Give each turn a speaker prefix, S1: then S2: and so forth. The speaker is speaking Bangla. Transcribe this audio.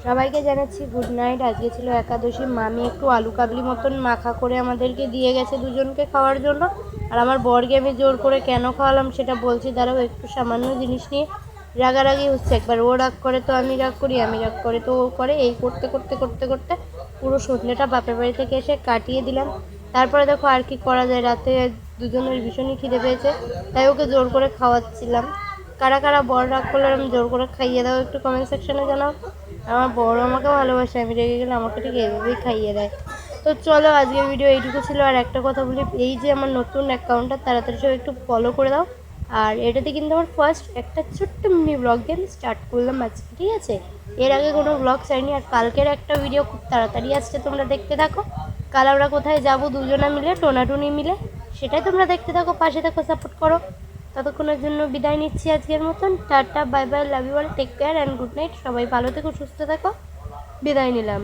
S1: সবাইকে জানাচ্ছি গুড নাইট। আজকে ছিল একাদশী। মামি একটু আলু কাবলি মতন মাখা করে আমাদেরকে দিয়ে গেছে দুজনকে খাওয়ার জন্য। আর আমার বরকে আমি জোর করে কেন খাওয়ালাম সেটা বলছি, দাঁড়াও। একটু সামান্য জিনিস নিয়ে রাগারাগি হচ্ছে। একবার ও রাগ করে তো আমি রাগ করি, আমি রাগ করে তো ও করে। এই করতে করতে করতে করতে পুরো সন্ধ্যেটা বাপের বাড়ি থেকে এসে কাটিয়ে দিলাম। তারপরে দেখো আর কি করা যায়, রাতে দুজনের ভীষণই খিদে পেয়েছে, তাই ওকে জোর করে খাওয়াচ্ছিলাম। কারা কারা বর রাগ করলে আমি জোর করে খাইয়ে দাও একটু কমেন্ট সেকশনে জানাও। আমার বড় আমাকে ভালোবাসে, আমি রেগে গেলে আমাকে ঠিক এইভাবেই খাইয়ে দেয়। তো চলো, আজকের ভিডিও এইটুকু ছিল। আর একটা কথা বলি, এই যে আমার নতুন অ্যাকাউন্টটা তাড়াতাড়ি সব একটু ফলো করে দাও। আর এটাতে কিন্তু আমার ফার্স্ট একটা ছোট্ট মিনি ব্লগ দিয়ে আমি স্টার্ট করলাম আজকে, ঠিক আছে? এর আগে কোনো ব্লগ চাইনি। আর কালকের একটা ভিডিও খুব তাড়াতাড়ি আসছে, তোমরা দেখতে থাকো। কাল আমরা কোথায় যাবো দুজনা মিলে, টোনাটুনি মিলে, সেটাই তোমরা দেখতে থাকো, পাশে থাকো, সাপোর্ট করো। ততক্ষণের জন্য বিদায় নিচ্ছি আজকের মতন। Tata, bye bye, love you all, take care and good night. সবাই ভালো থেকো, সুস্থ থাকো। বিদায় নিলাম।